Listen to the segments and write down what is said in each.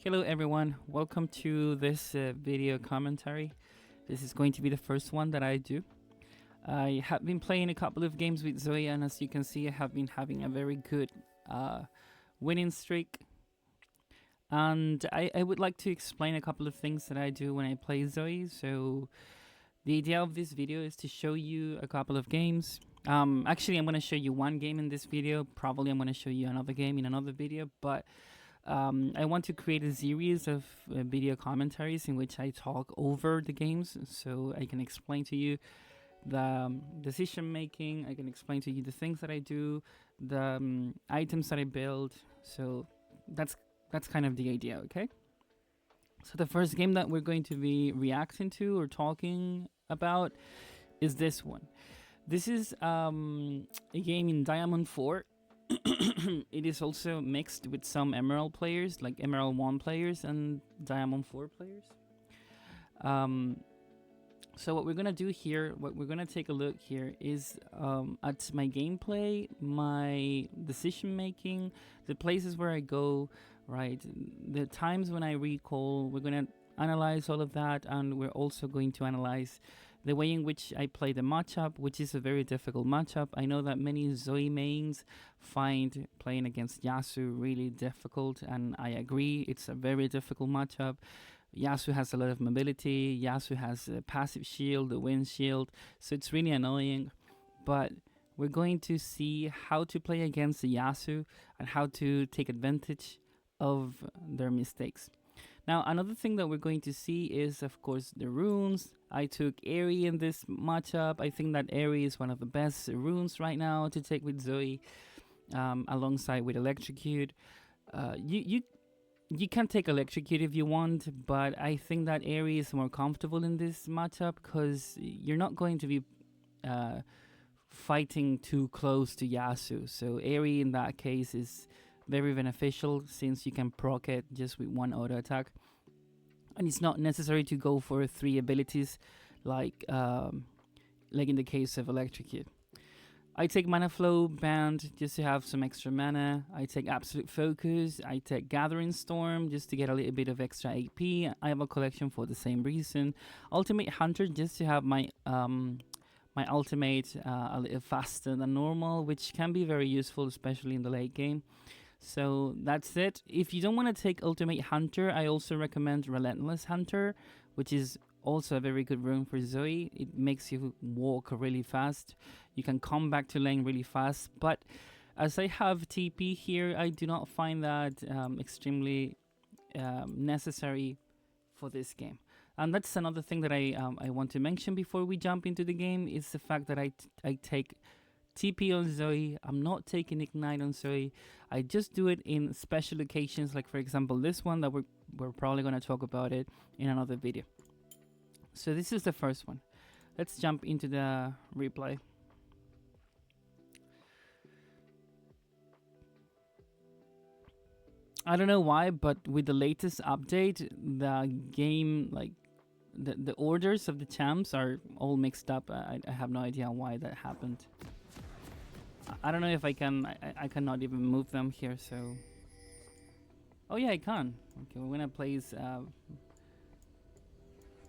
Hello everyone, welcome to this video commentary. This is going to be the first one that I do. I have been playing a couple of games with Zoe, and as you can see I have been having a very good winning streak. And I would like to explain a couple of things that I do when I play Zoe. So the idea of this video is to show you a couple of games. Actually I'm going to show you one game in this video, probably I'm going to show you another game in another video, but I want to create a series of video commentaries in which I talk over the games, so I can explain to you the decision making, I can explain to you the things that I do, the items that I build. So that's kind of the idea, okay? So the first game that we're going to be reacting to or talking about is this one. This is a game in Diamond 4. It is also mixed with some Emerald players, like Emerald 1 players and Diamond 4 players. So what we're gonna do here, what we're gonna take a look here is at my gameplay, my decision making, the places where I go, right? The times when I recall, we're gonna analyze all of that, and we're also going to analyze the way in which I play the matchup, which is a very difficult matchup. I know that many Zoe mains find playing against Yasuo really difficult, and I agree, it's a very difficult matchup. Yasuo has a lot of mobility, Yasuo has a passive shield, a wind shield, so it's really annoying. But we're going to see how to play against the Yasuo and how to take advantage of their mistakes. Now, another thing that we're going to see is, of course, the runes. I took Airy in this matchup. I think that Airy is one of the best runes right now to take with Zoe, alongside with Electrocute. You can take Electrocute if you want, but I think that Airy is more comfortable in this matchup because you're not going to be fighting too close to Yasuo. So Airy in that case is very beneficial since you can proc it just with one auto attack, and it's not necessary to go for 3 abilities like in the case of Electrocute. I take Mana Flow Band just to have some extra mana. I take Absolute Focus. I take Gathering Storm just to get a little bit of extra AP. I have a collection for the same reason. Ultimate Hunter just to have my my ultimate a little faster than normal, which can be very useful, especially in the late game. So that's it. If you don't want to take Ultimate Hunter, I also recommend Relentless Hunter, which is also a very good rune for Zoe. It makes you walk really fast. You can come back to lane really fast. But as I have TP here, I do not find that extremely necessary for this game. And that's another thing that I want to mention before we jump into the game, is the fact that I take TP on Zoe. I'm not taking Ignite on Zoe. I just do it in special occasions, like for example this one that we're probably going to talk about it in another video. So this is the first one. Let's jump into the replay. I don't know why, but with the latest update, the game, like the orders of the champs are all mixed up. I have no idea why that happened. I don't know if I can. I cannot even move them here. So, oh yeah, I can. Okay, we're gonna place.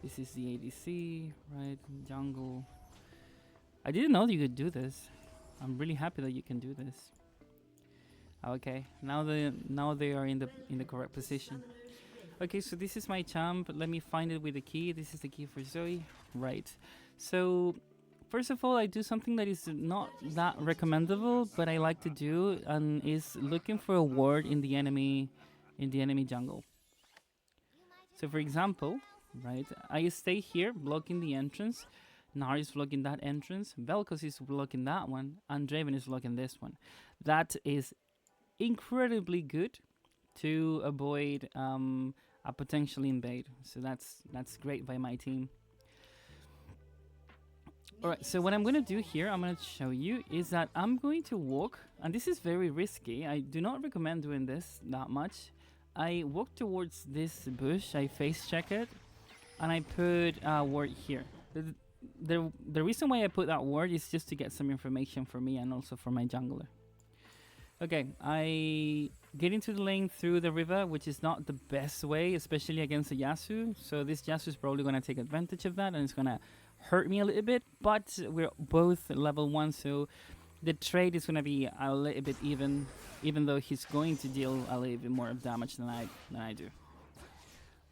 This is the ADC, right? Jungle. I didn't know that you could do this. I'm really happy that you can do this. Okay, now they are in the correct position. Okay, so this is my champ. Let me find it with the key. This is the key for Zoe, right? So first of all, I do something that is not that recommendable, but I like to do, and is looking for a ward in the enemy jungle. So for example, right, I stay here blocking the entrance. Nar is blocking that entrance. Vel'Koz is blocking that one, and Draven is blocking this one. That is incredibly good to avoid a potential invade. So that's great by my team. Alright, so what I'm going to do here, I'm going to show you, is that I'm going to walk, and this is very risky. I do not recommend doing this that much. I walk towards this bush, I face check it, and I put a ward here. The reason why I put that ward is just to get some information for me and also for my jungler. Okay, I get into the lane through the river, which is not the best way, especially against a Yasuo. So this Yasuo is probably going to take advantage of that, and it's going to hurt me a little bit. But we're both level 1, so the trade is going to be a little bit even though he's going to deal a little bit more of damage than I do.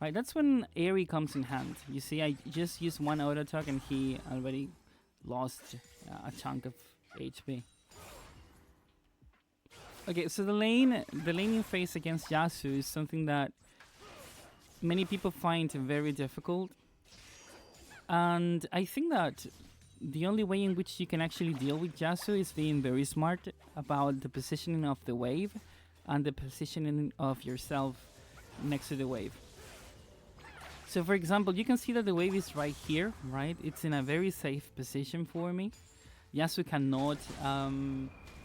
Right, that's when Aerie comes in hand. You see, I just used one auto attack and he already lost a chunk of HP. Okay, so the laning phase against Yasuo is something that many people find very difficult. And I think that the only way in which you can actually deal with Yasuo is being very smart about the positioning of the wave and the positioning of yourself next to the wave. So for example, you can see that the wave is right here, right? It's in a very safe position for me. Yasuo cannot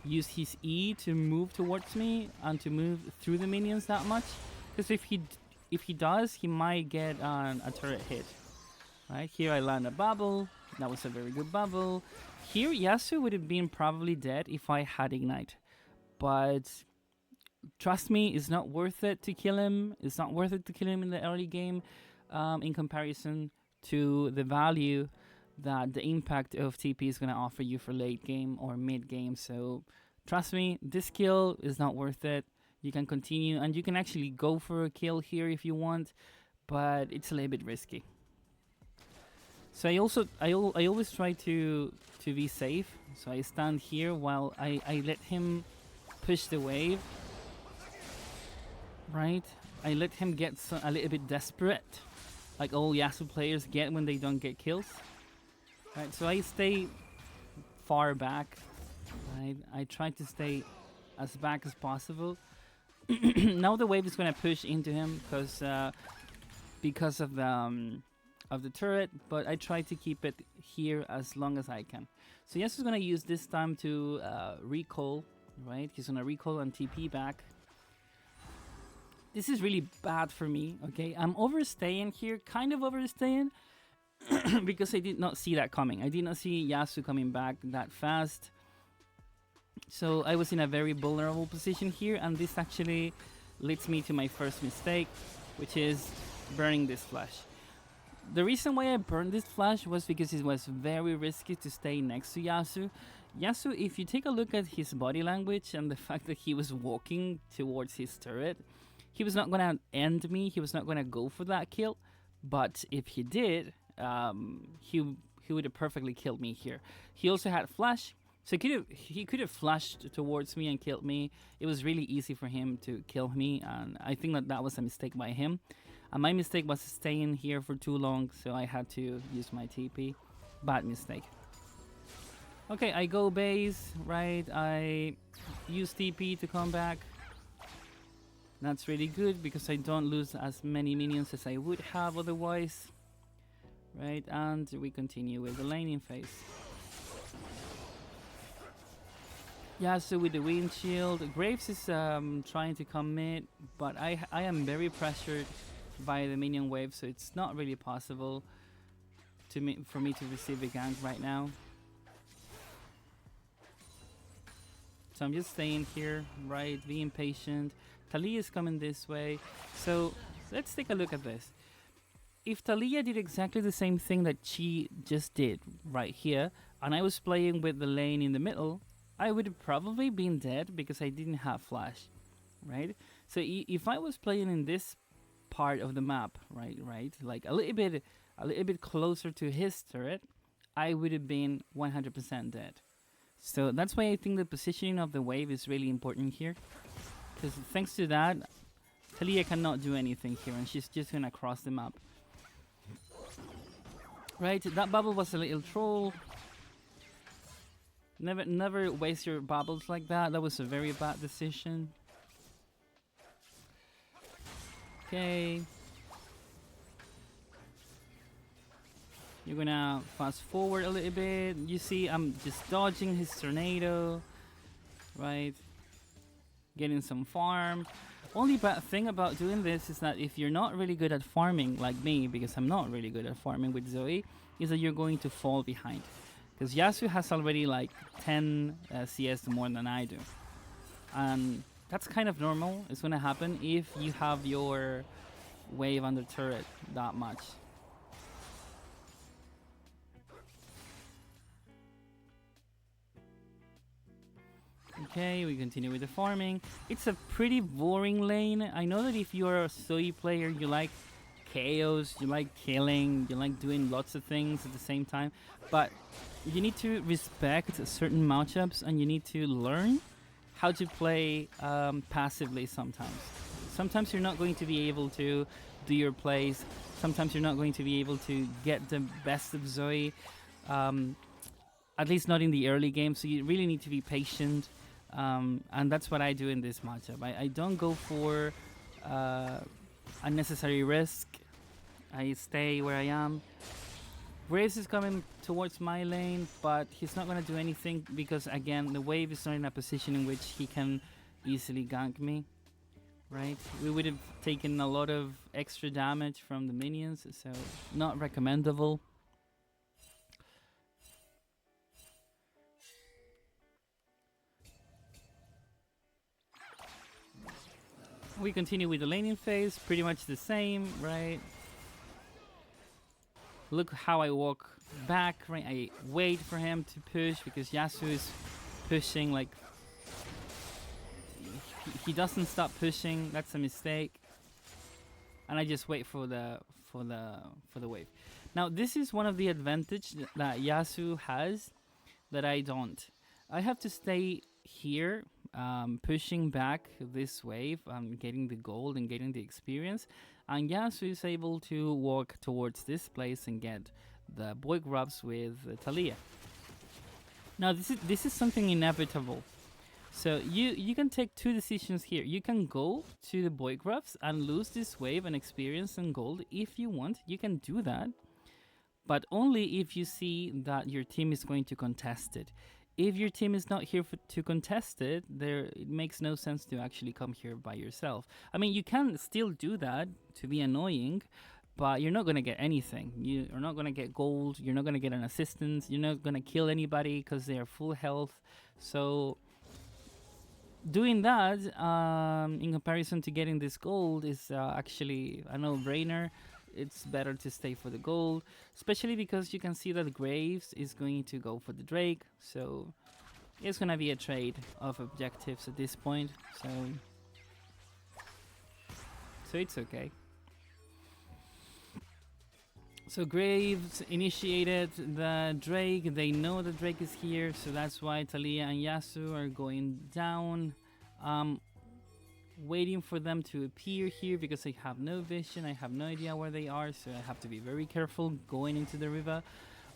use his E to move towards me and to move through the minions that much. Because if he does, he might get a turret hit. Right, here I land a bubble. That was a very good bubble. Here Yasuo would have been probably dead if I had Ignite. But trust me, it's not worth it to kill him. It's not worth it to kill him in the early game. In comparison to the value that the impact of TP is going to offer you for late game or mid game. So trust me, this kill is not worth it. You can continue and you can actually go for a kill here if you want, but it's a little bit risky. So I always try to be safe. So I stand here while I let him push the wave. Right? I let him get a little bit desperate, like all Yasuo players get when they don't get kills. Right, so I stay far back. Right, I try to stay as back as possible. Now the wave is gonna push into him because of the turret, but I try to keep it here as long as I can. So Yasuo's gonna use this time to recall. Right, he's gonna recall and TP back. This is really bad for me, okay? I'm overstaying here, kind of overstaying, because I did not see that coming. I did not see Yasuo coming back that fast. So I was in a very vulnerable position here, and this actually leads me to my first mistake, which is burning this flash. The reason why I burned this flash was because it was very risky to stay next to Yasuo. Yasuo, if you take a look at his body language and the fact that he was walking towards his turret, he was not going to end me, he was not going to go for that kill, but if he did, he would have perfectly killed me here. He also had flash, so he could have flashed towards me and killed me. It was really easy for him to kill me, and I think that was a mistake by him. And my mistake was staying here for too long, so I had to use my TP. Bad mistake. Okay, I go base, right, I use TP to come back. That's really good because I don't lose as many minions as I would have otherwise. Right, and we continue with the laning phase. Yeah, so with the wind shield, Graves is trying to come mid, but I am very pressured by the minion wave, so it's not really possible for me to receive a gank right now. So I'm just staying here, right, being patient. Taliyah is coming this way, so let's take a look at this. If Taliyah did exactly the same thing that she just did right here, and I was playing with the lane in the middle, I would have probably been dead because I didn't have flash, right? So if I was playing in this part of the map, right, like a little bit closer to his turret, I would have been 100% dead. So that's why I think the positioning of the wave is really important here. Because thanks to that, Taliyah cannot do anything here, and she's just gonna cross the map. Right, that bubble was a little troll. Never waste your bubbles like that. That was a very bad decision. Okay. You're gonna fast forward a little bit. You see, I'm just dodging his tornado. Right. Getting some farm. Only bad thing about doing this is that if you're not really good at farming like me, because I'm not really good at farming with Zoe, is that you're going to fall behind. Because Yasuo has already like 10 CS more than I do. And That's kind of normal. It's gonna happen if you have your wave under turret that much. Okay, we continue with the farming. It's a pretty boring lane. I know that if you're a Zoe player, you like chaos, you like killing, you like doing lots of things at the same time, but you need to respect certain matchups and you need to learn how to play passively sometimes. Sometimes you're not going to be able to do your plays. Sometimes you're not going to be able to get the best of Zoe, at least not in the early game, so you really need to be patient. And that's what I do in this matchup. I don't go for unnecessary risk. I stay where I am. Graves is coming towards my lane, but he's not going to do anything because, again, the wave is not in a position in which he can easily gank me. Right? We would have taken a lot of extra damage from the minions, so not recommendable. We continue with the laning phase, pretty much the same, right? Look how I walk back, right? I wait for him to push because Yasuo is pushing like he doesn't stop pushing. That's a mistake. And I just wait for the wave. Now this is one of the advantages that Yasuo has that I don't. I have to stay here, pushing back this wave, getting the gold and getting the experience, and Yasuo is able to walk towards this place and get the boy grubs with Talia. Now this is something inevitable. So you can take two decisions here. You can go to the boy grubs and lose this wave and experience some gold if you want. You can do that, but only if you see that your team is going to contest it. If your team is not here to contest it, it makes no sense to actually come here by yourself. I mean, you can still do that to be annoying, but you're not going to get anything. You're not going to get gold. You're not going to get an assistance. You're not going to kill anybody because they are full health. So doing that in comparison to getting this gold is actually a no-brainer. It's better to stay for the gold, especially because you can see that Graves is going to go for the Drake, so it's gonna be a trade of objectives at this point, so it's okay. So Graves initiated the Drake. They know the Drake is here, so that's why Talia and Yasuo are going down. Waiting for them to appear here because I have no vision. I have no idea where they are, so I have to be very careful going into the river.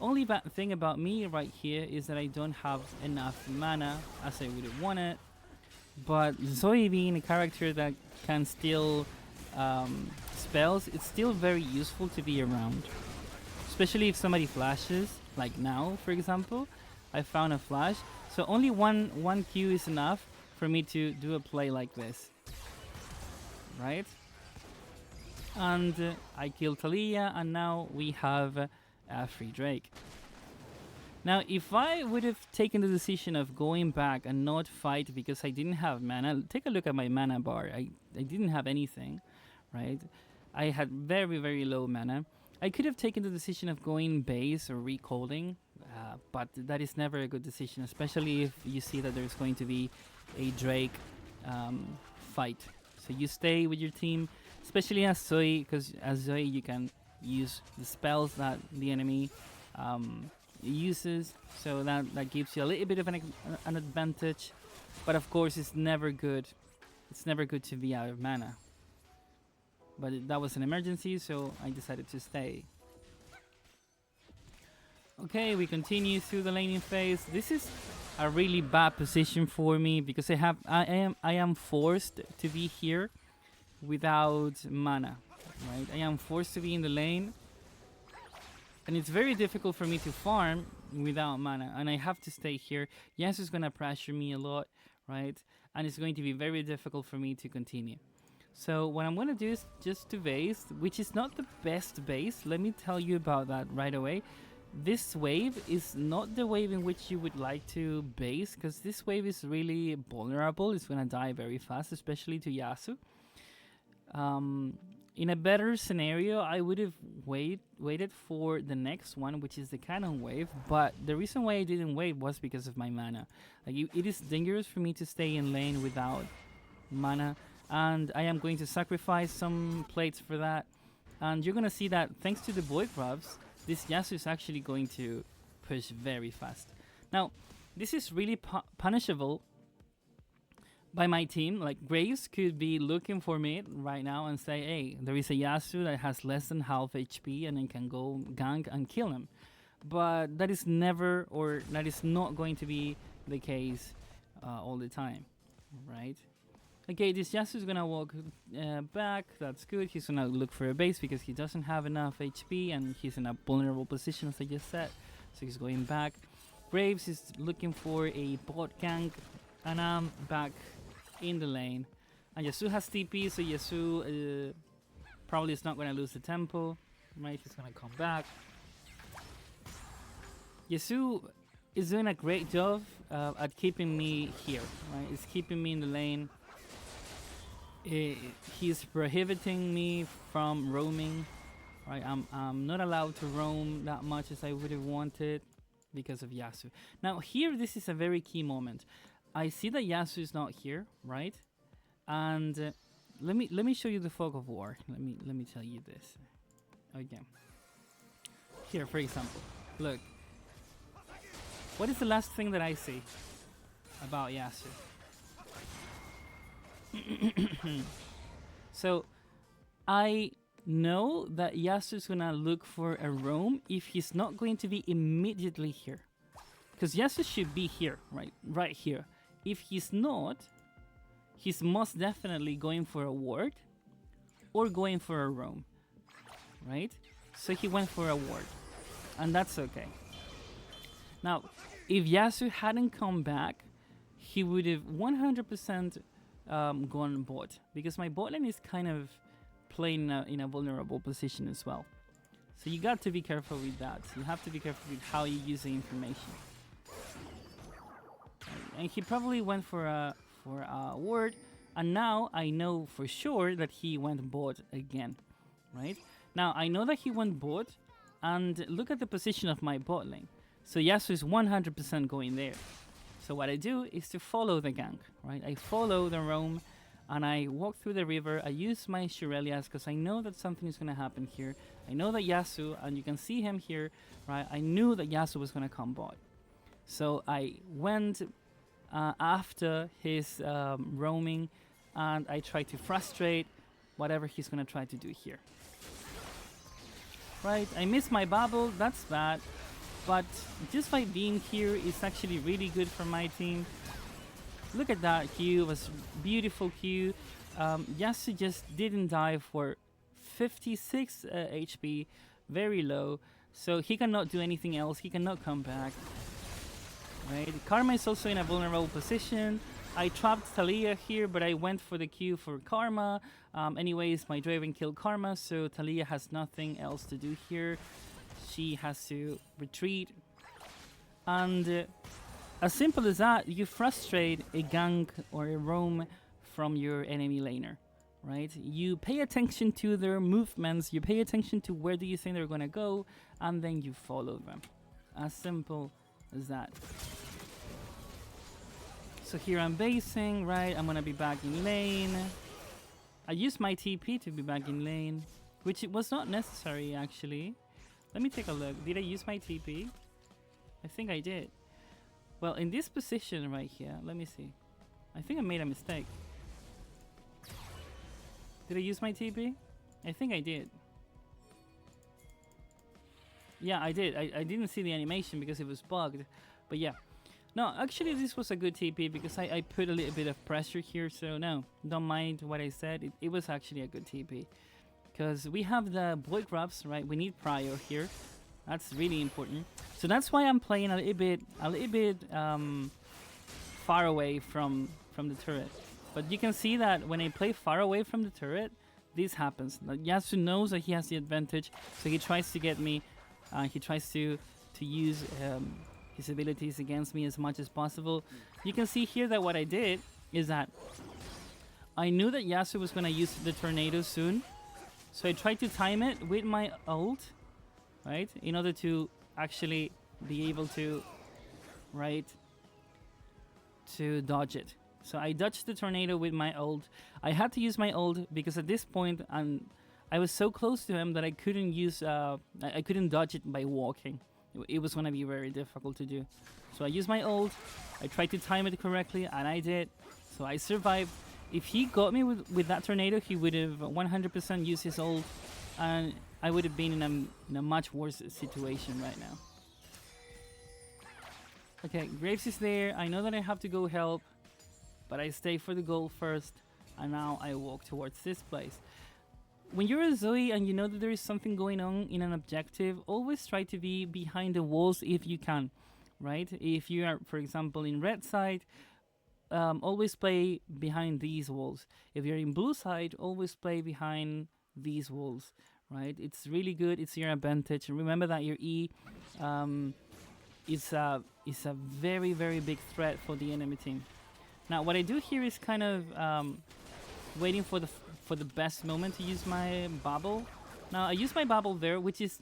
Only bad thing about me right here is that I don't have enough mana as I would have wanted. But Zoe being a character that can steal spells, it's still very useful to be around. Especially if somebody flashes, like now, for example. I found a flash, so only one Q is enough for me to do a play like this. Right? And I killed Talia, and now we have a free Drake. Now, if I would have taken the decision of going back and not fight because I didn't have mana, take a look at my mana bar. I didn't have anything, right? I had very, very low mana. I could have taken the decision of going base or recalling, but that is never a good decision, especially if you see that there's going to be a Drake fight. So you stay with your team, especially as Zoe, because as Zoe you can use the spells that the enemy uses, so that gives you a little bit of an advantage. But of course, it's never good. It's never good to be out of mana. But that was an emergency, so I decided to stay. Okay, we continue through the laning phase. This is a really bad position for me because I am forced to be here without mana, right? I am forced to be in the lane, and it's very difficult for me to farm without mana, and I have to stay here. Yasuo is gonna pressure me a lot, right? And it's going to be very difficult for me to continue. So what I'm gonna do is just to base, which is not the best base. Let me tell you about that right away. this wave is not the wave in which you would like to base, because this wave is really vulnerable. It's gonna die very fast, especially to Yasu. In a better scenario, I would have waited for the next one, which is the cannon wave. But the reason why I didn't wait was because of my mana. Like it is dangerous for me to stay in lane without mana, and I am going to sacrifice some plates for that. And you're gonna see that thanks to the void grabs, this Yasuo is actually going to push very fast. Now, this is really punishable by my team. Like Graves could be looking for me right now and say, hey, there is a Yasuo that has less than half HP and I can go gank and kill him. But that is never, or that is not going to be the case all the time, right? Okay, this Yasuo is gonna walk back. That's good. He's gonna look for a base because he doesn't have enough HP and he's in a vulnerable position, as I just said. So he's going back. Graves is looking for a bot gank, and I'm back in the lane. And Yasuo has TP, so Yasuo probably is not gonna lose the tempo. Right, he's gonna come back. Yasuo is doing a great job at keeping me here. Right, he's keeping me in the lane. He's prohibiting me from roaming. Right, I'm not allowed to roam that much as I would have wanted because of Yasuo. Now here, this is a very key moment. I see that Yasuo is not here, right? And let me show you the fog of war. Let me tell you this. Okay. Here, for example, look. What is the last thing that I see about Yasuo? So I know that Yasuo is gonna look for a roam if he's not going to be immediately here, because Yasuo should be here, right here. If he's not, he's most definitely going for a ward or going for a roam, right? So he went for a ward, and that's okay. Now, if Yasuo hadn't come back, he would have 100% gone bot, because my bot lane is kind of playing in a vulnerable position as well. So you got to be careful with that. You have to be careful with how you use the information. And he probably went for a ward, and now I know for sure that he went bot again, right? Now I know that he went bot, and look at the position of my bot lane. So Yasuo is 100% going there. So what I do is to follow the gank, right? I follow the roam, and I walk through the river. I use my Shurelias because I know that something is going to happen here. I know that Yasuo, and you can see him here, right? I knew that Yasuo was going to come bot. So I went after his roaming, and I tried to frustrate whatever he's going to try to do here. Right, I missed my bubble, that's bad. But just by being here is actually really good for my team. Look at that Q, it was beautiful Q. Yasuo just didn't die for 56 HP, very low. So he cannot do anything else, he cannot come back. Right, Karma is also in a vulnerable position. I trapped Talia here, but I went for the Q for Karma. Anyways, my Draven killed Karma, so Talia has nothing else to do here. She has to retreat. And as simple as that, you frustrate a gank or a roam from your enemy laner, right? You pay attention to their movements, you pay attention to where do you think they're gonna go, and then you follow them. As simple as that. So here I'm basing, right? I'm gonna be back in lane. I used my TP to be back in lane, which it was not necessary actually. Let me take a look. Did I use my TP? I think I did. Well, in this position right here, let me see. I think I made a mistake. Did I use my TP? I think I did. Yeah, I did. I didn't see the animation because it was bugged. But yeah. No, actually this was a good TP because I put a little bit of pressure here. So no, don't mind what I said. It was actually a good TP. Because we have the void grabs, right? We need prior here. That's really important. So that's why I'm playing a little bit far away from the turret. But you can see that when I play far away from the turret, this happens. Like Yasuo knows that he has the advantage, so he tries to get me. He tries to to use his abilities against me as much as possible. You can see here that what I did is that I knew that Yasuo was going to use the tornado soon, so I tried to time it with my ult, right, in order to actually be able to, right, to dodge it. So I dodged the tornado with my ult. I had to use my ult because at this point I was so close to him that I couldn't use I couldn't dodge it by walking. It was gonna be very difficult to do. So I used my ult. I tried to time it correctly, and I did. So I survived. If he got me with that tornado, he would have 100% used his ult, and I would have been in a much worse situation right now. Okay, Graves is there. I know that I have to go help, but I stay for the goal first, and now I walk towards this place. When you're a Zoe and you know that there is something going on in an objective, always try to be behind the walls if you can, right? If you are, for example, in red side, always play behind these walls. If you're in blue side, always play behind these walls, right? It's really good. It's your advantage. And remember that your E is a very, very big threat for the enemy team. Now, what I do here is kind of waiting for the best moment to use my bubble. Now, I use my bubble there, which is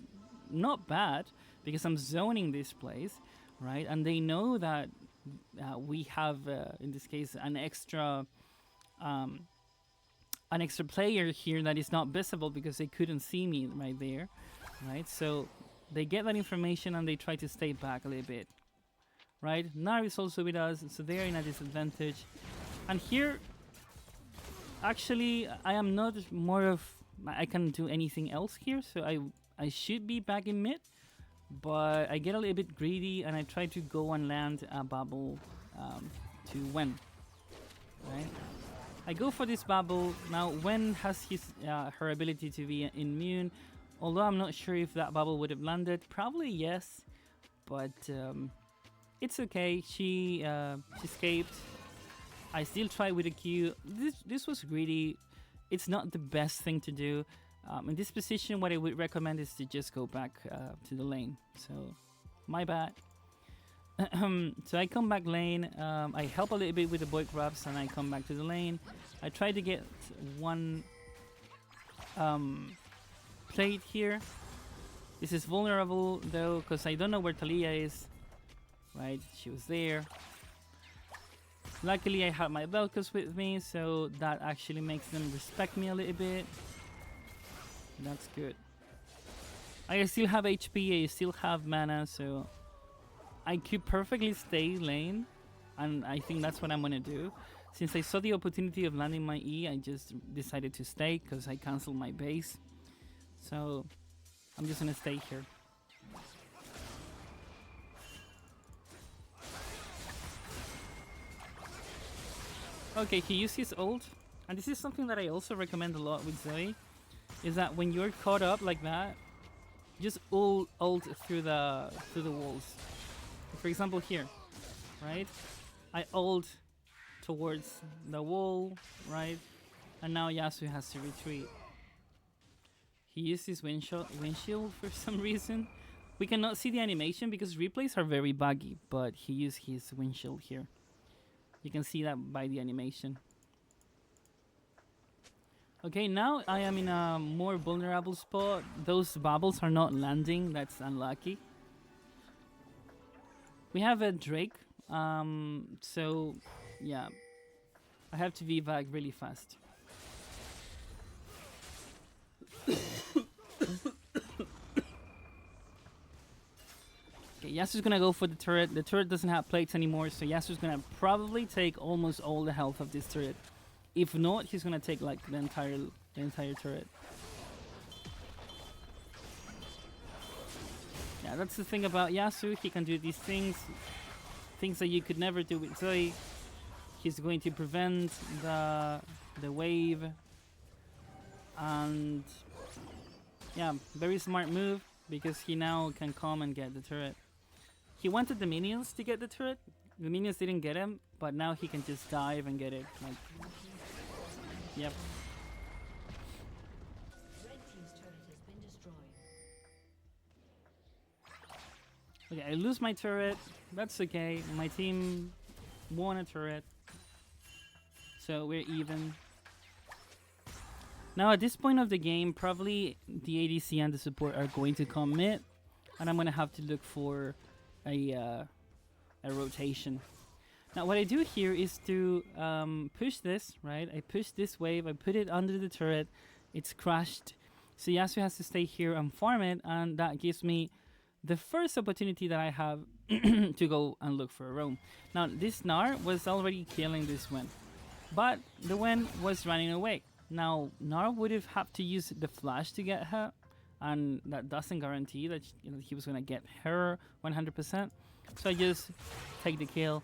not bad because I'm zoning this place, right? And they know that we have, in this case, an extra player here that is not visible because they couldn't see me right there, right? So they get that information and they try to stay back a little bit, right? Nari is also with us, so they're in a disadvantage. And here, actually, I am not more of... I can't do anything else here, so I should be back in mid. But I get a little bit greedy and I try to go and land a bubble to Wen, right? I go for this bubble. Now, Wen has her ability to be immune. Although I'm not sure if that bubble would have landed. Probably yes, but it's okay. She escaped. I still try with a Q. This was greedy. It's not the best thing to do. In this position, what I would recommend is to just go back to the lane. So, my bad. So I come back lane. I help a little bit with the boy grabs, and I come back to the lane. I try to get one plate here. This is vulnerable though, because I don't know where Talia is. Right, she was there. Luckily, I have my Velcos with me, so that actually makes them respect me a little bit. That's good. I still have HP, I still have mana, so I could perfectly stay lane, and I think that's what I'm gonna do. Since I saw the opportunity of landing my E, I just decided to stay because I canceled my base. So I'm just gonna stay here. Okay, he used his ult, and this is something that I also recommend a lot with Zoe, is that when you're caught up like that, just ult through the walls. For example, here, right? I ult towards the wall, right? And now Yasuo has to retreat. He used his windshield for some reason. We cannot see the animation because replays are very buggy, but he used his windshield here. You can see that by the animation. Okay, now I am in a more vulnerable spot. Those bubbles are not landing. That's unlucky. We have a Drake. So, yeah. I have to be back really fast. Okay, Yasuo's gonna go for the turret. The turret doesn't have plates anymore, so Yasuo's gonna probably take almost all the health of this turret. If not, he's gonna take like the entire turret. Yeah, that's the thing about Yasuo. He can do these things that you could never do with Zoe. He's going to prevent the wave, and yeah, very smart move because he now can come and get the turret. He wanted the minions to get the turret. The minions didn't get him, but now he can just dive and get it. Like, yep. Red team's turret has been destroyed. Okay, I lose my turret. That's okay. My team won a turret. So we're even. Now at this point of the game, probably the ADC and the support are going to come mid, and I'm gonna have to look for a rotation. Now what I do here is to push this, right? I push this wave, I put it under the turret, it's crashed. So Yasuo has to stay here and farm it, and that gives me the first opportunity that I have to go and look for a roam. Now this Gnar was already killing this Wen, but the Wen was running away. Now Gnar would have to use the flash to get her, and that doesn't guarantee that he was gonna get her 100%. So I just take the kill,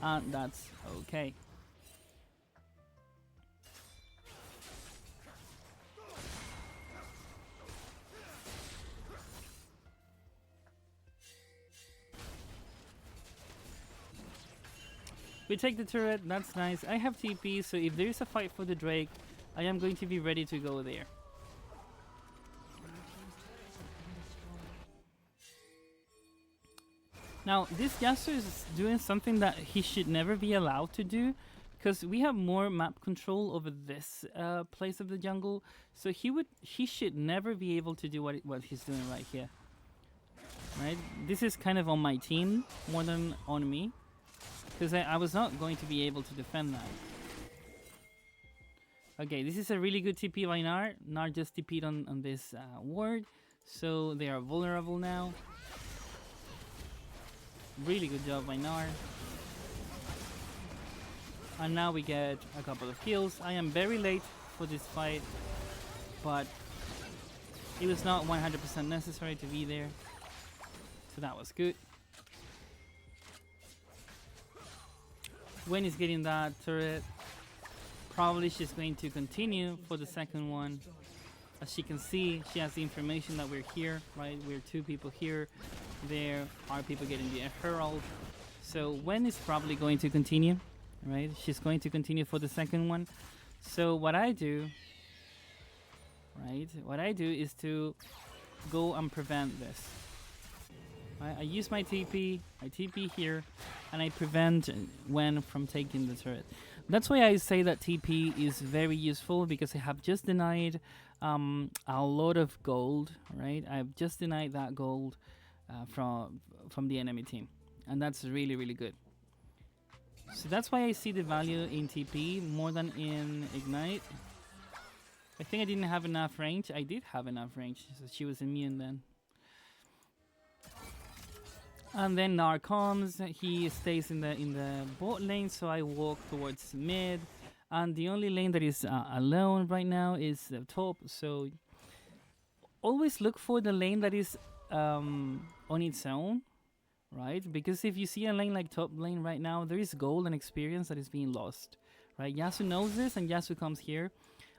and that's okay. We take the turret, that's nice. I have TP, so if there is a fight for the Drake, I am going to be ready to go there. Now, this Yasuo is doing something that he should never be allowed to do, because we have more map control over this place of the jungle, so he should never be able to do what he's doing right here. Right? This is kind of on my team more than on me, because I was not going to be able to defend that. Okay, this is a really good TP by Gnar. Gnar just TP'd on this ward, so they are vulnerable now. Really good job by Gnar. And now we get a couple of kills. I am very late for this fight, but it was not 100% necessary to be there, so that was good. When he's getting that turret, probably she's going to continue for the second one. As she can see, she has the information that we're here, right? We're two people here. There are people getting the herald. So Wen is probably going to continue, right? She's going to continue for the second one. So what I do, right? What I do is to go and prevent this. I use my TP, I TP here, and I prevent Wen from taking the turret. That's why I say that TP is very useful, because I have just denied a lot of gold, right? I've just denied that gold from the enemy team, and that's really, really good. So that's why I see the value in TP more than in Ignite. I think I didn't have enough range. I did have enough range, so she was immune then. And then Gnar comes, he stays in the bot lane, so I walk towards mid. And the only lane that is alone right now is the top, so always look for the lane that is on its own, right? Because if you see a lane like top lane right now, there is gold and experience that is being lost, right? Yasuo knows this, and Yasuo comes here,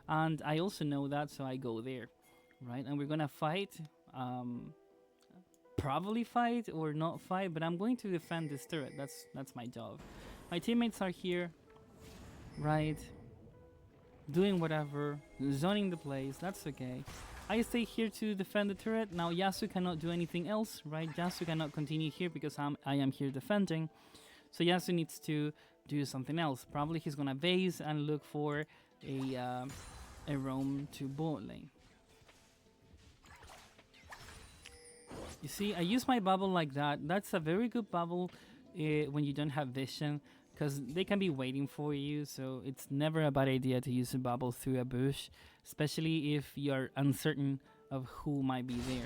and I also know that, so I go there, right? And we're gonna fight. Probably fight or not fight, but I'm going to defend this turret. That's my job. My teammates are here, right, doing whatever, zoning the place. That's okay. I stay here to defend the turret. Now Yasuo cannot do anything else, right? Yasuo cannot continue here because I am here defending. So Yasuo needs to do something else. Probably he's gonna base and look for a roam to bot lane. You see, I use my bubble like that. That's a very good bubble when you don't have vision, because they can be waiting for you, so it's never a bad idea to use a bubble through a bush, especially if you're uncertain of who might be there.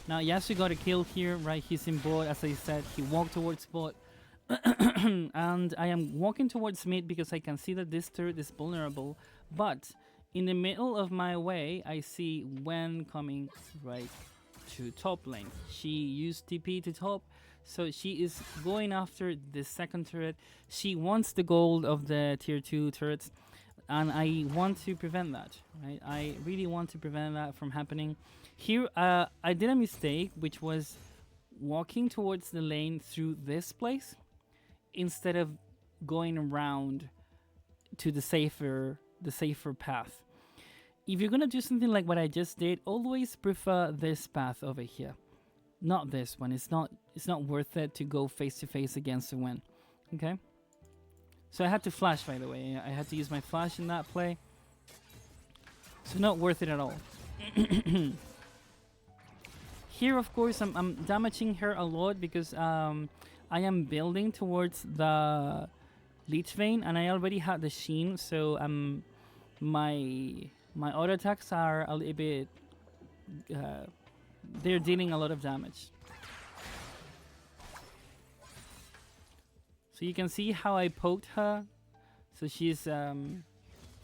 Now Yasuo got a kill here, right? He's in bot, as I said, he walked towards bot. And I am walking towards mid because I can see that this turret is vulnerable, but in the middle of my way, I see Wen coming right to top lane. She used TP to top, so she is going after the second turret. She wants the gold of the tier 2 turrets, and I want to prevent that, right? I really want to prevent that from happening. Here, I did a mistake, which was walking towards the lane through this place instead of going around to the safer path. If you're gonna do something like what I just did, always prefer this path over here. not this one. It's not worth it to go face to face against the win. Okay. So I had to flash, by the way. I had to use my flash in that play. So not worth it at all. Here, of course, I'm damaging her a lot because I am building towards the Leech Vein, and I already had the Sheen, so my auto attacks are a little bit they're dealing a lot of damage. So you can see how I poked her, so she's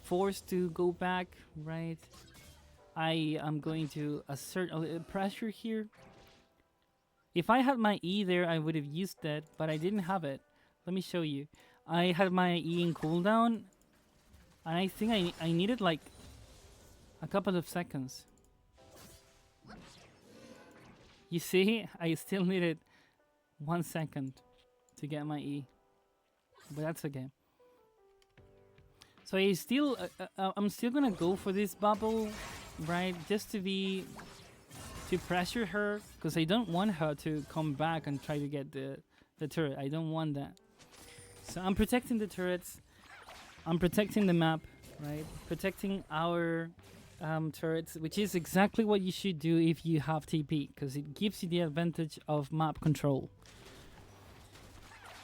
forced to go back, right? I am going to assert a little pressure here. If I had my E there, I would have used that, but I didn't have it. Let me show you. I had my E in cooldown, and I think I needed like a couple of seconds. You see, I still needed 1 second to get my E, but that's okay. So I'm still gonna go for this bubble, right? Just to pressure her, because I don't want her to come back and try to get the turret. I don't want that. So I'm protecting the turrets. I'm protecting the map, right? Protecting our turrets, which is exactly what you should do if you have TP, because it gives you the advantage of map control.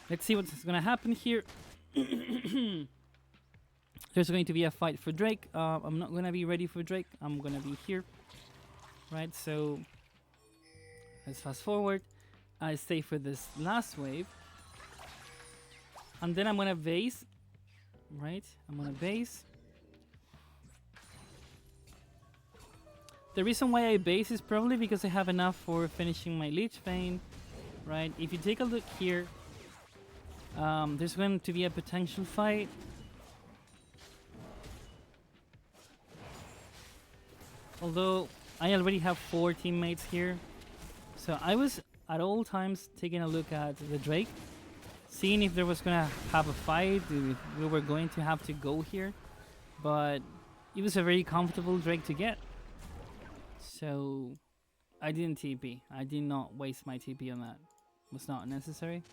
Let's see what's gonna happen here. There's going to be a fight for Drake. I'm not gonna be ready for Drake. I'm gonna be here, right? So let's fast forward. I stay for this last wave, and then I'm gonna base, right? I'm gonna base. The reason why I base is probably because I have enough for finishing my Leech Vein, right? If you take a look here, there's going to be a potential fight. Although I already have 4 teammates here, so I was at all times taking a look at the Drake, seeing if there was gonna have a fight, if we were going to have to go here, but it was a very comfortable Drake to get. So I didn't TP. I did not waste my TP on that. It was not necessary.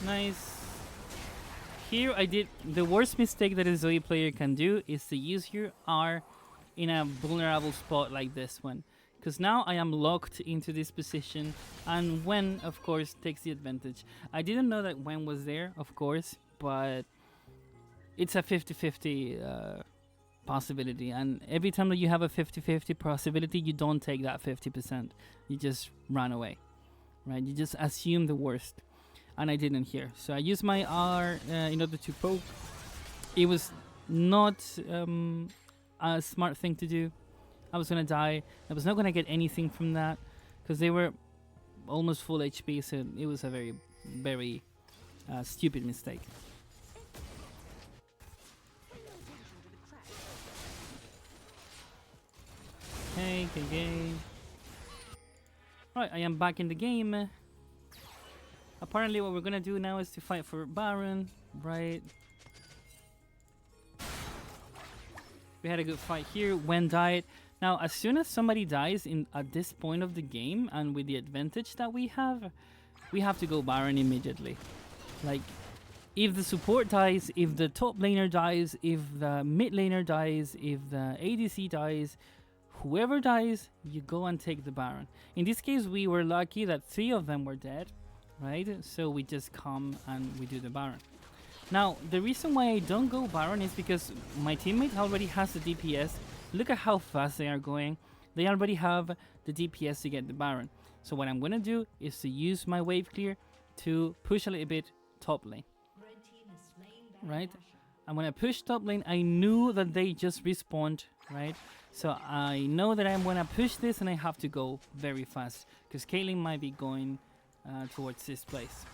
Nice. Here I did the worst mistake that a Zoe player can do is to use your R in a vulnerable spot like this one, because now I am locked into this position, and Wen of course takes the advantage. I didn't know that Wen was there, of course, but it's a 50-50 possibility, and every time that you have a 50-50 possibility, you don't take that 50%. You just run away, right? You just assume the worst. And I didn't here, so I used my R in order to poke. It was not a smart thing to do. I was gonna die. I was not gonna get anything from that because they were almost full HP, so it was a very, very stupid mistake. Okay. Right, I am back in the game. Apparently what we're gonna do now is to fight for Baron, right? We had a good fight here. Wen died. Now, as soon as somebody dies at this point of the game, and with the advantage that we have to go Baron immediately. Like, if the support dies, if the top laner dies, if the mid laner dies, if the ADC dies, whoever dies, you go and take the Baron. In this case, we were lucky that 3 of them were dead. Right, so we just come and we do the Baron. Now, the reason why I don't go Baron is because my teammate already has the DPS. Look at how fast they are going. They already have the DPS to get the Baron. So what I'm gonna do is to use my wave clear to push a little bit top lane. Right, I'm gonna push top lane. I knew that they just respawned, right? So I know that I'm gonna push this, and I have to go very fast because Caitlyn might be going towards this place.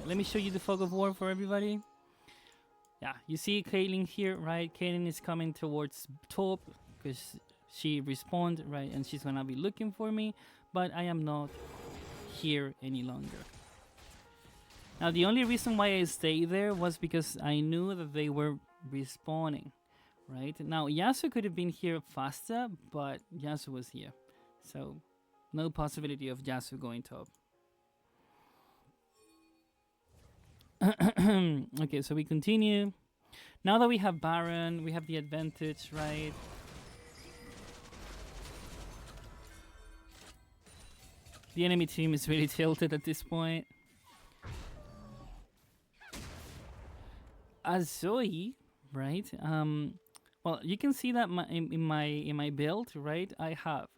Let me show you the fog of war for everybody. Yeah, you see Caitlyn here, right? Caitlyn is coming towards top because she respawned, right, and she's gonna be looking for me, but I am not here any longer. Now the only reason why I stayed there was because I knew that they were respawning, right? Now Yasuo could have been here faster, but Yasuo was here, so no possibility of Yasuo going top. Okay, so we continue. Now that we have Baron, we have the advantage, right? The enemy team is really tilted at this point. As Zoe, right? Well, you can see that in my build, right? I have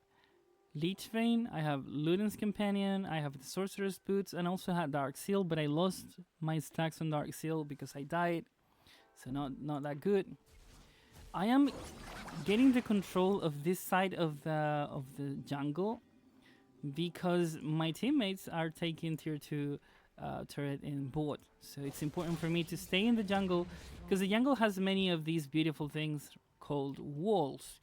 Leech Vein, I have Luden's Companion, I have the Sorcerer's Boots, and also had Dark Seal, but I lost my stacks on Dark Seal because I died, so not that good. I am getting the control of this side of the jungle because my teammates are taking tier 2 turret and board, so it's important for me to stay in the jungle because the jungle has many of these beautiful things called walls.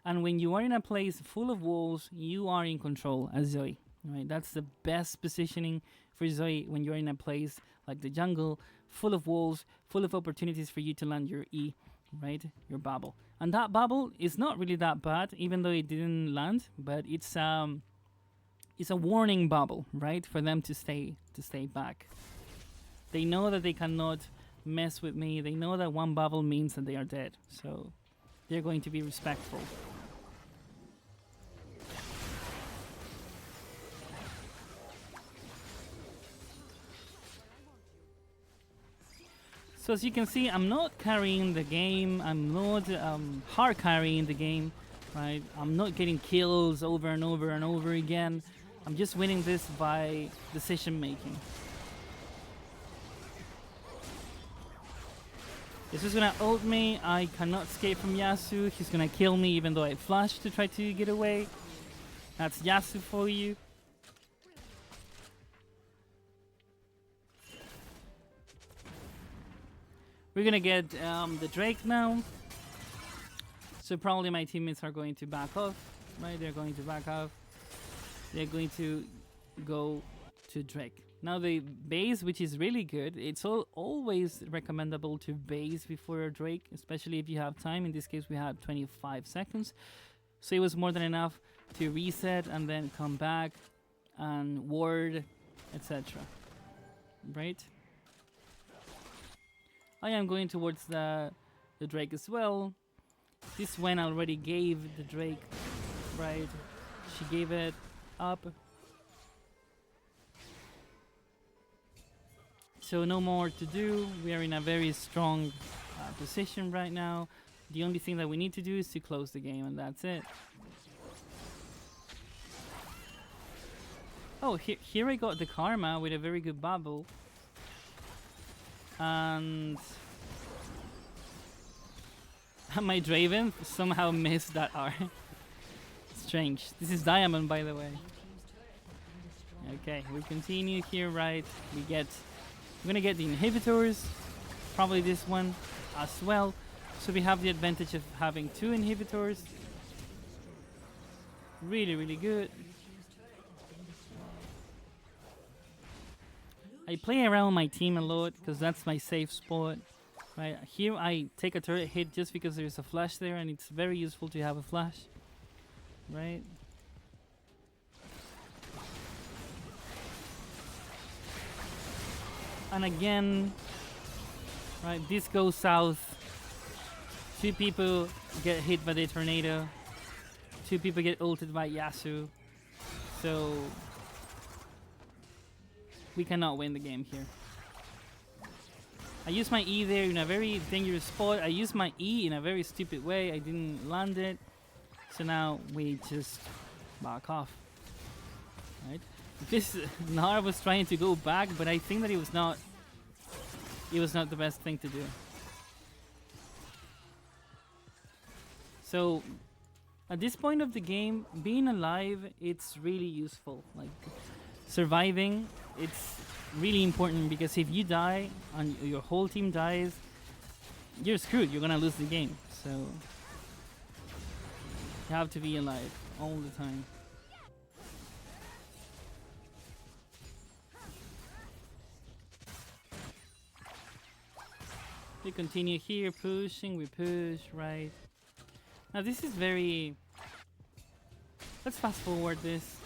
And when you are in a place full of walls, you are in control as Zoe, right? That's the best positioning for Zoe when you're in a place like the jungle, full of walls, full of opportunities for you to land your E, right? Your bubble. And that bubble is not really that bad, even though it didn't land, but it's a warning bubble, right? For them to stay back. They know that they cannot mess with me. They know that one bubble means that they are dead, so they're going to be respectful. So as you can see, I'm not carrying the game. I'm not hard carrying the game, right? I'm not getting kills over and over and over again. I'm just winning this by decision making. This is gonna ult me. I cannot escape from Yasuo. He's gonna kill me even though I flashed to try to get away. That's Yasuo for you. We're gonna get the Drake now. So probably my teammates are going to back off, right? They're going to back off. They're going to go to Drake. Now the base, which is really good, it's always recommendable to base before a Drake, especially if you have time. In this case, we had 25 seconds. So it was more than enough to reset and then come back and ward, etc. Right? I am going towards the Drake as well. This Swen already gave the Drake, right? She gave it up. So no more to do. We are in a very strong position right now. The only thing that we need to do is to close the game, and that's it. Oh, here I got the Karma with a very good bubble. And my Draven somehow missed that R. Strange. This is Diamond, by the way. Okay, we continue here, right? We're gonna get the inhibitors, probably this one as well. So we have the advantage of having 2 inhibitors. Really, really good. I play around my team a lot because that's my safe spot. Right here, I take a turret hit just because there's a flash there, and it's very useful to have a flash. Right. And again, right, this goes south. 2 people get hit by the tornado. 2 people get ulted by Yasuo. So we cannot win the game here. I used my E there in a very dangerous spot. I used my E in a very stupid way. I didn't land it. So now we just back off. Right? This Nar was trying to go back, but I think that it was not the best thing to do. So at this point of the game, being alive, it's really useful. Like surviving, it's really important, because if you die and your whole team dies, you're screwed. You're gonna lose the game. So You have to be alive all the time. We continue here, pushing, we push, right? Now this is very... Let's fast forward this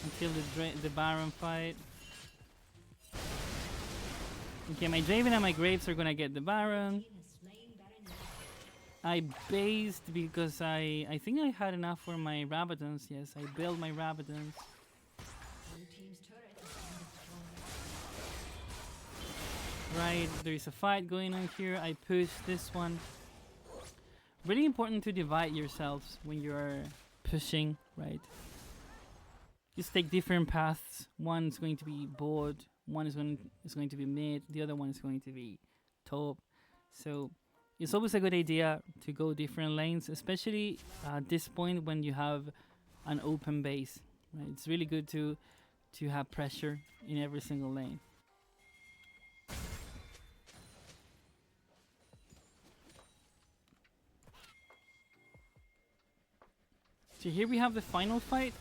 until the Baron fight. Okay, my Draven and my Graves are gonna get the Baron. I based because I think I had enough for my Rabadons. Yes, I built my Rabadons. Right, there is a fight going on here. I push this one. Really important to divide yourselves when you're pushing, right? Just take different paths. One's going to be board, one is going to be mid, the other one is going to be top. So it's always a good idea to go different lanes, especially at this point when you have an open base. Right? It's really good to have pressure in every single lane. So here we have the final fight.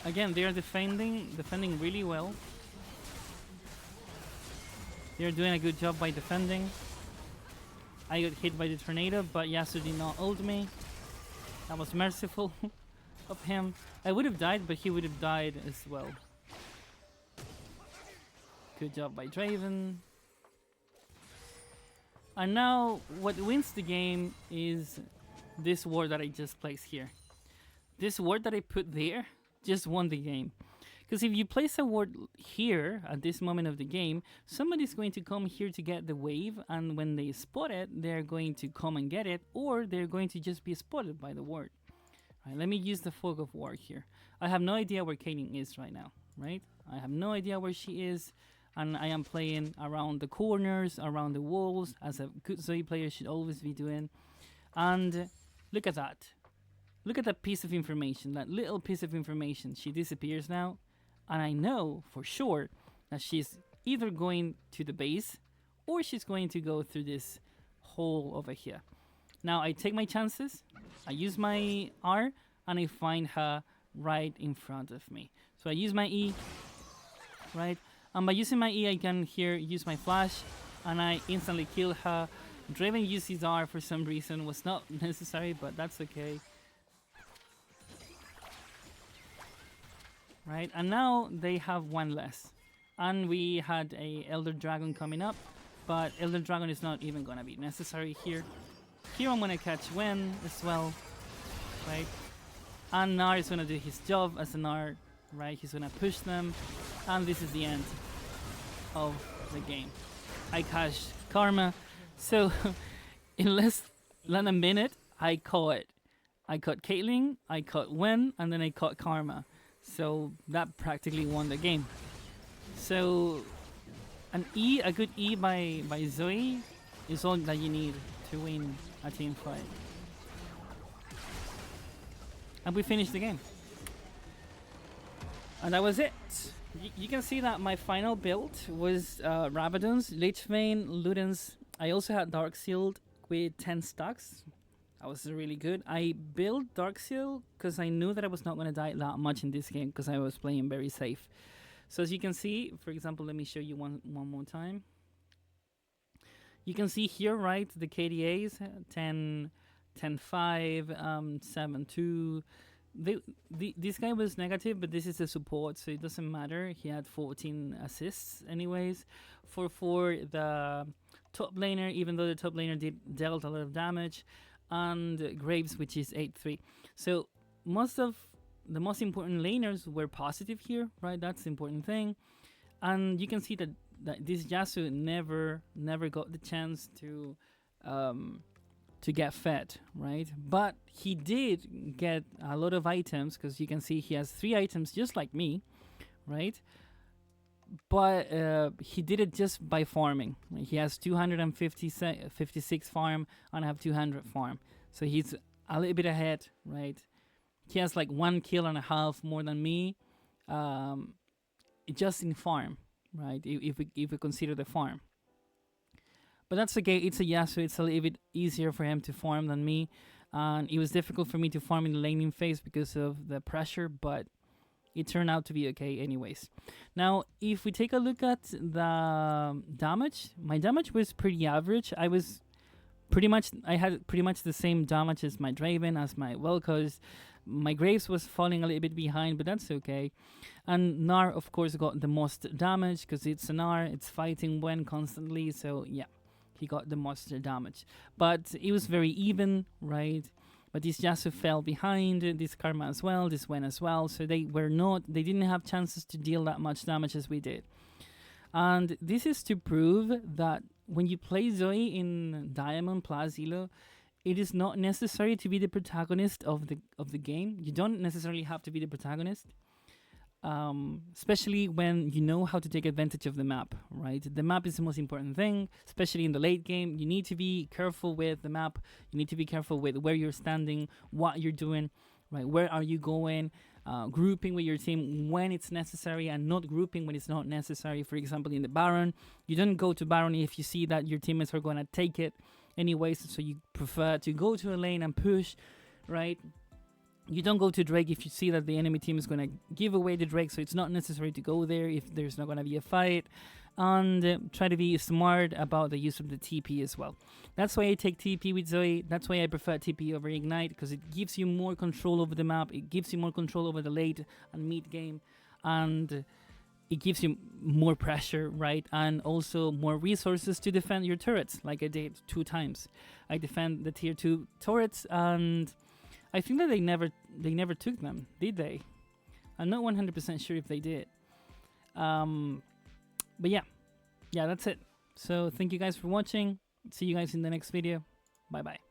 Again, they are defending really well. They're doing a good job by defending. I got hit by the tornado, but Yasuo did not ult me. That was merciful of him. I would have died, but he would have died as well. Good job by Draven. And now, what wins the game is this ward that I just placed here. This ward that I put there just won the game. Because if you place a ward here at this moment of the game, somebody's going to come here to get the wave, and when they spot it, they're going to come and get it, or they're going to just be spotted by the ward. Right, let me use the Fog of War here. I have no idea where Caitlyn is right now, right? I have no idea where she is, and I am playing around the corners, around the walls, as a good Zoe player should always be doing. And look at that. Look at that piece of information, that little piece of information. She disappears now, and I know for sure that she's either going to the base or she's going to go through this hole over here. Now I take my chances, I use my R, and I find her right in front of me. So I use my E, right? And by using my E, I can here use my flash, and I instantly kill her. Draven used his R for some reason, was not necessary, but that's okay. Right, and now they have one less. And we had a Elder Dragon coming up, but Elder Dragon is not even gonna be necessary here. Here I'm gonna catch Wen as well, right? And Nar is gonna do his job as a Nar, right? He's gonna push them, and this is the end of the game. I cashed Karma, so in less than a minute, I caught Caitlyn, I caught Wen, and then I caught Karma. So that practically won the game. So a good E by Zoe is all that you need to win a team fight. And we finished the game. And that was it. You can see that my final build was Rabadon's, Lichbane, Ludens. I also had Dark Sealed with 10 stacks. That was really good. I built Dark Seal because I knew that I was not going to die that much in this game because I was playing very safe. So as you can see, for example, let me show you one more time. You can see here, right, the KDAs, 10, 10-5, 7-2. This guy was negative, but this is a support, so it doesn't matter. He had 14 assists anyways. For the top laner, even though the top laner dealt a lot of damage. And Graves, which is 8-3. So the most important laners were positive here, right? That's the important thing. And you can see that this Yasuo never got the chance to get fed, right? But he did get a lot of items, because you can see he has 3 items just like me, right? But he did it just by farming. He has 256 farm, and I have 200 farm. So he's a little bit ahead, right? He has like 1.5 kills more than me, just in farm, right? If we consider the farm. But that's okay. It's a Yasuo. It's a little bit easier for him to farm than me. And it was difficult for me to farm in the laning phase because of the pressure, but it turned out to be okay anyways. Now, if we take a look at the damage, my damage was pretty average. I had pretty much the same damage as my Draven, as my Vel'Koz. My Graves was falling a little bit behind, but that's okay. And Gnar, of course, got the most damage because it's a Gnar. It's fighting Wen constantly, so yeah, he got the most damage. But it was very even, right? But this Yasuo fell behind, this Karma as well, this Wen as well, so they didn't have chances to deal that much damage as we did. And this is to prove that when you play Zoe in Diamond plus Elo, it is not necessary to be the protagonist of the game. You don't necessarily have to be the protagonist, especially when you know how to take advantage of the map, right? The map is the most important thing, especially in the late game. You need to be careful with the map. You need to be careful with where you're standing, what you're doing, right? Where are you going? Grouping with your team when it's necessary and not grouping when it's not necessary. For example, in the Baron, you don't go to Baron if you see that your teammates are going to take it anyways, so you prefer to go to a lane and push, right? You don't go to Drake if you see that the enemy team is going to give away the Drake, so it's not necessary to go there if there's not going to be a fight. And try to be smart about the use of the TP as well. That's why I take TP with Zoe. That's why I prefer TP over Ignite, because it gives you more control over the map. It gives you more control over the late and mid game. And it gives you more pressure, right? And also more resources to defend your turrets, like I did 2 times. I defend the tier 2 turrets, and I think that they never took them, did they? I'm not 100% sure if they did. But yeah, that's it. So thank you guys for watching. See you guys in the next video. Bye bye.